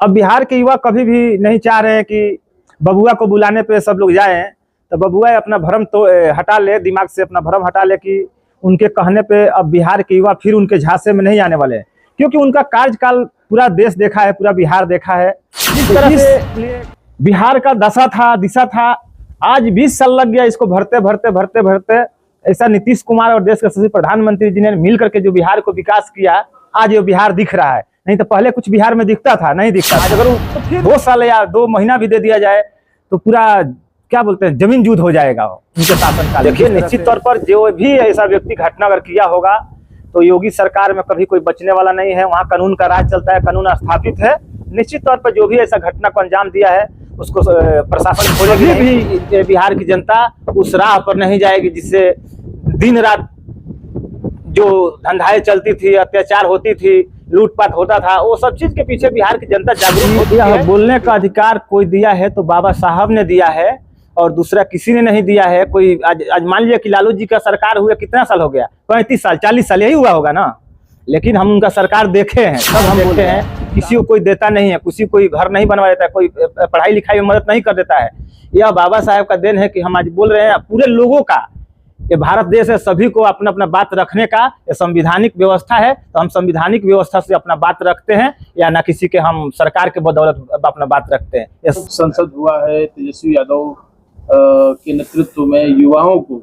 अब बिहार के युवा कभी भी नहीं चाह रहे हैं कि बबुआ को बुलाने पे सब लोग जाएं, तो बबुआ अपना भ्रम तो हटा ले, दिमाग से अपना भ्रम हटा ले कि उनके कहने पे अब बिहार के युवा फिर उनके झांसे में नहीं आने वाले हैं, क्योंकि उनका कार्यकाल पूरा देश देखा है, पूरा बिहार देखा है। इस तरह से बिहार का दशा था, दिशा था, आज 20 साल लग गया इसको भरते भरते भरते भरते। ऐसा नीतीश कुमार और देश के सभी प्रधानमंत्री जी ने मिल करके जो बिहार को विकास किया, आज ये बिहार दिख रहा है। नहीं तो पहले कुछ बिहार में दिखता था, नहीं दिखता था। अगर तो फिर 2 साल या 2 महीना भी दे दिया जाए तो पूरा क्या बोलते हैं, जमीन जूद हो जाएगा उनके शासनकाल। देखिए, निश्चित तौर पर जो भी ऐसा व्यक्ति घटना अगर किया होगा तो योगी सरकार में कभी कोई बचने वाला नहीं है। वहाँ कानून का राज चलता है, कानून स्थापित है। निश्चित तौर पर जो भी ऐसा घटना को अंजाम दिया है उसको प्रशासन खोजेगी भी। बिहार की जनता उस राह पर नहीं जाएगी जिससे दिन रात जो धंधाएं चलती थी, अत्याचार होती थी, लूटपाट होता था, वो सब चीज के पीछे बिहार की जनता जागरूक होती है। बोलने का अधिकार कोई दिया है तो बाबा साहब ने दिया है और दूसरा किसी ने नहीं दिया है। कोई आज मान लीजिए कि लालू जी का सरकार हुए कितना साल हो गया, 35 साल 40 साल यही हुआ होगा ना। लेकिन हम उनका सरकार देखे हैं, सब हम देखे हैं। किसी को कोई देता नहीं है, किसी को कोई घर नहीं बनवा देता है, कोई पढ़ाई लिखाई में मदद नहीं कर देता है। यह बाबा साहब का देन है कि हम आज बोल रहे हैं पूरे लोगों का। ये भारत देश है, सभी को अपना अपना बात रखने का ये संविधानिक व्यवस्था है। तो हम संविधानिक व्यवस्था से अपना बात रखते हैं, या ना किसी के हम सरकार के बदौलत अपना बात रखते हैं। संसद हुआ है, तेजस्वी यादव के नेतृत्व में युवाओं को,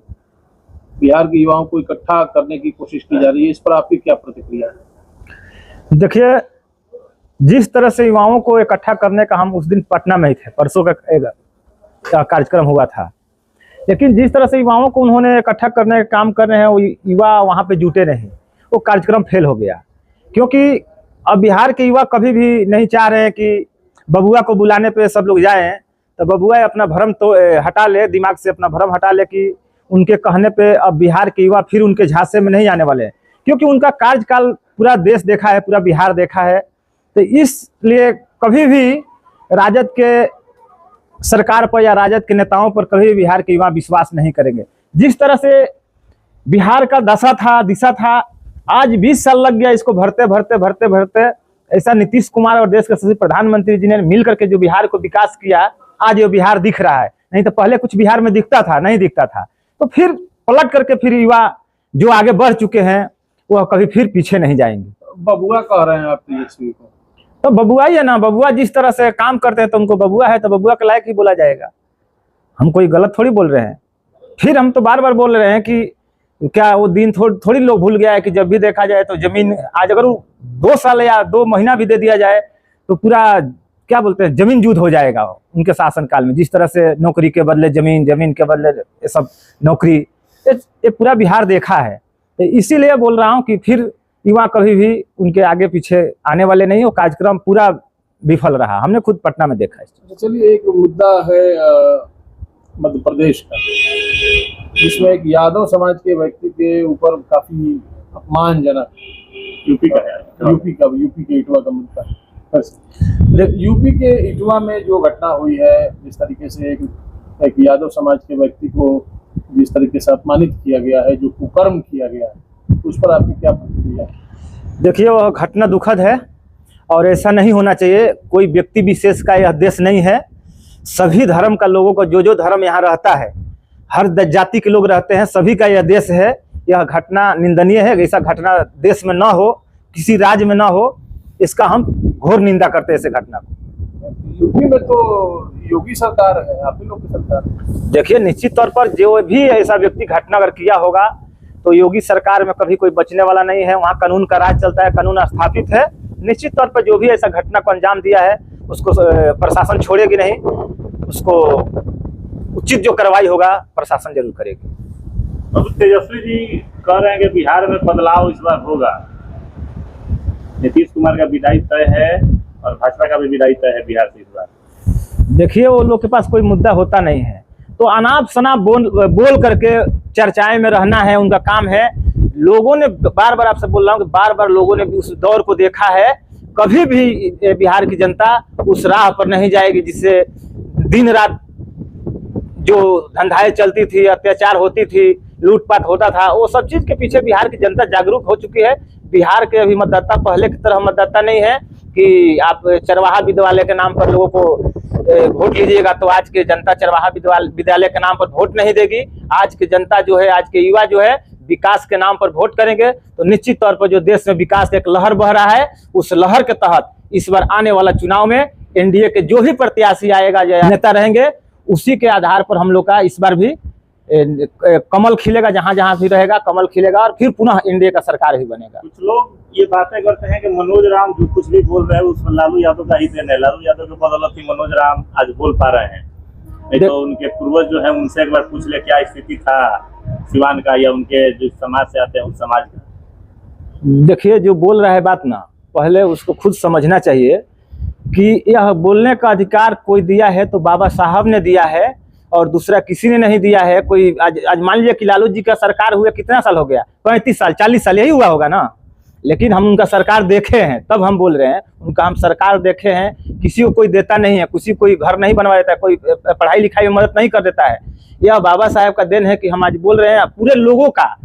बिहार के युवाओं को इकट्ठा करने की कोशिश की जा रही है। इस पर आपकी क्या प्रतिक्रिया है? देखिए, जिस तरह से युवाओं को इकट्ठा करने का, हम उस दिन पटना में ही थे, परसों का कार्यक्रम हुआ था, लेकिन जिस तरह से युवाओं को उन्होंने इकट्ठा करने का काम कर रहे हैं, वो युवा वहाँ पे जुटे नहीं, वो कार्यक्रम फेल हो गया। क्योंकि अब बिहार के युवा कभी भी नहीं चाह रहे हैं कि बबुआ को बुलाने पे सब लोग जाएं, तो बबुआ अपना भ्रम तो हटा ले, दिमाग से अपना भ्रम हटा ले कि उनके कहने पे अब बिहार के युवा फिर उनके झांसे में नहीं आने वाले हैं, क्योंकि उनका कार्यकाल पूरा देश देखा है, पूरा बिहार देखा है। तो इसलिए कभी भी राजद के सरकार पर या राजद के नेताओं पर कभी बिहार के युवा विश्वास नहीं करेंगे। जिस तरह से बिहार का दशा था, दिशा था, आज 20 साल लग गया इसको भरते भरते भरते भरते। ऐसा नीतीश कुमार और देश के सभी प्रधानमंत्री जी ने मिल करके जो बिहार को विकास किया, आज ये बिहार दिख रहा है। नहीं तो पहले कुछ बिहार में दिखता था, नहीं दिखता था। तो फिर पलट करके फिर युवा जो आगे बढ़ चुके हैं वो कभी फिर पीछे नहीं जाएंगे। बबुआ कह रहे हैं आप तेजस्वी को, तो बबुआ ही है ना। बबुआ जिस तरह से काम करते हैं तो उनको बबुआ है, तो बबुआ के लायक ही बोला जाएगा। हम कोई गलत थोड़ी बोल रहे हैं। फिर हम तो बार बार बोल रहे हैं कि क्या वो दिन थोड़ी लोग भूल गया है कि जब भी देखा जाए तो जमीन, आज अगर 2 साल या 2 महीना भी दे दिया जाए तो पूरा क्या बोलते हैं, जमीन जूद हो जाएगा उनके शासनकाल में। जिस तरह से नौकरी के बदले जमीन, जमीन के बदले ये सब नौकरी, ये पूरा बिहार देखा है। तो इसीलिए बोल रहा हूँ कि फिर युवा कभी भी उनके आगे पीछे आने वाले नहीं। वो कार्यक्रम पूरा विफल रहा, हमने खुद पटना में देखा है। चलिए, एक मुद्दा है मध्य प्रदेश का, जिसमें एक यादव समाज के व्यक्ति के ऊपर काफी अपमानजनक, यूपी के इटवा का मुद्दा। यूपी के इटवा में जो घटना हुई है, जिस तरीके से एक यादव समाज के व्यक्ति को जिस तरीके से अपमानित किया गया है, जो कुकर्म किया गया है, उस पर आपकी क्या प्रतिक्रिया है? देखिए, वह घटना दुखद है और ऐसा नहीं होना चाहिए। कोई व्यक्ति विशेष का यह देश नहीं है। सभी धर्म का लोगों का, जो धर्म यहाँ रहता है, हर जाति के लोग रहते हैं, सभी का यह देश है। यह घटना निंदनीय है। ऐसा घटना देश में ना हो, किसी राज्य में ना हो, इसका हम घोर निंदा करते हैं ऐसे घटना को। यूपी में तो योगी सरकार है, आप ही लोग की सरकार है। देखिए, निश्चित तौर पर जो भी ऐसा व्यक्ति घटना अगर किया होगा तो योगी सरकार में कभी कोई बचने वाला नहीं है। वहाँ कानून का राज चलता है, कानून स्थापित है। निश्चित तौर पर जो भी ऐसा घटना को अंजाम दिया है उसको प्रशासन छोड़ेगी नहीं, उसको उचित जो कार्रवाई होगा प्रशासन जरूर करेगी। अब तेजस्वी जी कह रहे हैं कि बिहार में बदलाव इस बार होगा। नीतीश कुमार का विदाई तय है और भाजपा का भी विदाई तय है बिहार से इस बार। देखिए, वो लोग के पास कोई मुद्दा होता नहीं है, तो अनाप शनाप बोल करके चर्चाएं में रहना है उनका काम है। लोगों ने बार बार, आपसे बोल रहा हूँ कि बार बार लोगों ने भी उस दौर को देखा है। कभी भी बिहार की जनता उस राह पर नहीं जाएगी जिससे दिन रात जो धंधाएं चलती थी, अत्याचार होती थी, लूटपाट होता था, वो सब चीज के पीछे बिहार की जनता जागरूक हो चुकी है। बिहार के अभी मतदाता पहले की तरह मतदाता नहीं है। कि आप चरवाहा विद्यालय के नाम पर लोगों को वोट लीजिएगा, तो आज के जनता चरवाहा विद्यालय के नाम पर वोट नहीं देगी। आज की जनता जो है, आज के युवा जो है विकास के नाम पर वोट करेंगे। तो निश्चित तौर पर जो देश में विकास एक लहर बह रहा है, उस लहर के तहत इस बार आने वाला चुनाव में एनडीए के जो भी प्रत्याशी आएगा, जो नेता रहेंगे, उसी के आधार पर हम लोग का इस बार भी कमल खिलेगा। जहां जहां भी रहेगा कमल खिलेगा और फिर पुनः एनडीए का सरकार ही बनेगा। कुछ लोग ये बातें करते हैं कि मनोज राम जो कुछ भी बोल रहे हैं उसमें लालू यादव का ही देन है। लालू यादव की बदौलत ही मनोज राम आज बोल पा रहे हैं, नहीं तो उनके पूर्वज जो है उनसे एक बार पूछ ले क्या स्थिति था सिवान का या उनके जो समाज से आते हैं उस समाज का। देखिए, जो बोल रहा है बात ना, पहले उसको खुद समझना चाहिए कि यह बोलने का अधिकार कोई दिया है तो बाबा साहब ने दिया है और दूसरा किसी ने नहीं दिया है। कोई आज मान लीजिए कि लालू जी का सरकार हुए कितना साल हो गया, 35 साल 40 साल यही हुआ होगा ना। लेकिन हम उनका सरकार देखे हैं, तब हम बोल रहे हैं। उनका हम सरकार देखे हैं, किसी को कोई देता नहीं है, किसी कोई घर नहीं बनवा देता है, कोई पढ़ाई लिखाई में मदद नहीं कर देता है। यह बाबा साहब का देन है कि हम आज बोल रहे हैं। पूरे लोगों का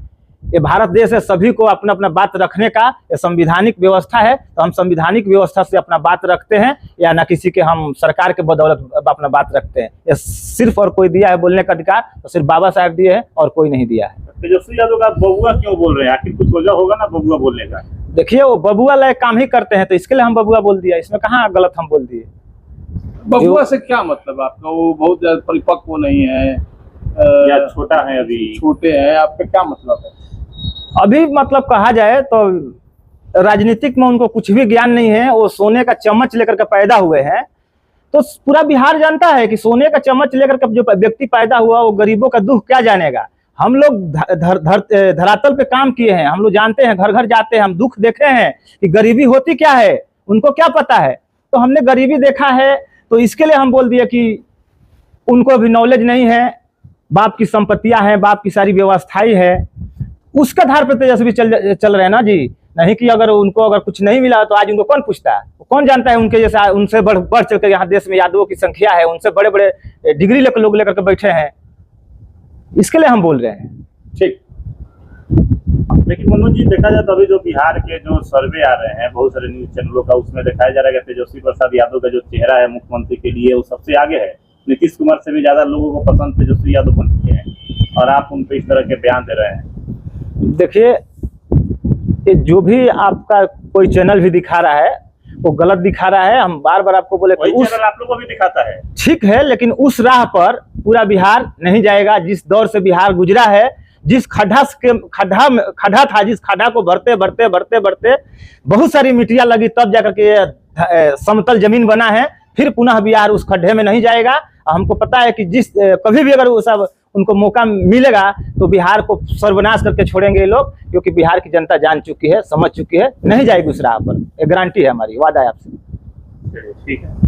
ये भारत देश है, सभी को अपना अपना बात रखने का ये संविधानिक व्यवस्था है। तो हम संविधानिक व्यवस्था से अपना बात रखते हैं, या ना किसी के हम सरकार के बदौलत अपना बात रखते हैं। ये सिर्फ और कोई दिया है बोलने का अधिकार तो सिर्फ बाबा साहब दिए हैं और कोई नहीं दिया है। तेजस्वी यादव का बबुआ क्यों बोल रहे हैं? आखिर कुछ वजह होगा ना बबुआ बोलने का। देखिए, वो बबुआ लायक काम ही करते हैं, तो इसके लिए हम बबुआ बोल दिया। इसमें कहाँ गलत हम बोल दिए। बबुआ से क्या मतलब आपका? वो बहुत ज्यादा परिपक्व नहीं है या छोटा है, अभी छोटे हैं, आपका क्या मतलब है? अभी मतलब कहा जाए तो राजनीतिक में उनको कुछ भी ज्ञान नहीं है। वो सोने का चम्मच लेकर के पैदा हुए हैं, तो पूरा बिहार जानता है कि सोने का चम्मच लेकर के जो व्यक्ति पैदा हुआ वो गरीबों का दुख क्या जानेगा। हम लोग धरातल पे काम किए हैं, हम लोग जानते हैं, घर घर जाते हैं, हम दुख देखे हैं कि गरीबी होती क्या है, उनको क्या पता है। तो हमने गरीबी देखा है, तो इसके लिए हम बोल दिए कि उनको अभी नॉलेज नहीं है, बाप की संपत्तियां हैं, बाप की सारी व्यवस्थाएं है, उसके आधार पर तेजस्वी चल रहे हैं ना जी। नहीं कि अगर उनको अगर कुछ नहीं मिला तो आज उनको कौन पूछता है, कौन जानता है उनके जैसा, उनसे बढ़ चल के यहाँ देश में यादवों की संख्या है, उनसे बड़े बड़े डिग्री लेकर लोग लेकर के बैठे हैं। इसके लिए हम बोल रहे हैं। ठीक। लेकिन मनोज जी, देखा जाए तो अभी जो बिहार के जो सर्वे आ रहे हैं बहुत सारे न्यूज चैनलों का, उसमें दिखाया जा रहा है कि तेजस्वी प्रसाद यादव का जो चेहरा है मुख्यमंत्री के लिए वो सबसे आगे है। नीतीश कुमार से भी ज्यादा लोगों को पसंद तेजस्वी यादव बन चुके हैं, और आप उन पर इस तरह के बयान दे रहे हैं। देखिए, जो भी आपका कोई चैनल भी दिखा रहा है वो गलत दिखा रहा है। हम बार बार आपको बोले वही चैनल आप लोगों को भी दिखाता है, ठीक है, लेकिन उस राह पर पूरा बिहार नहीं जाएगा। जिस दौर से बिहार गुजरा है, जिस खड्डा था, जिस खड्डा को भरते भरते भरते भरते बहुत सारी मिट्टियां लगी, तब जाकर के समतल जमीन बना है। फिर पुनः बिहार उस खड्डे में नहीं जाएगा। हमको पता है कि जिस कभी भी अगर वो सब उनको मौका मिलेगा तो बिहार को सर्वनाश करके छोड़ेंगे ये लोग, क्योंकि बिहार की जनता जान चुकी है, समझ चुकी है, नहीं जाएगी उस राह पर। ये गारंटी है हमारी, वादा है आपसे। ठीक है।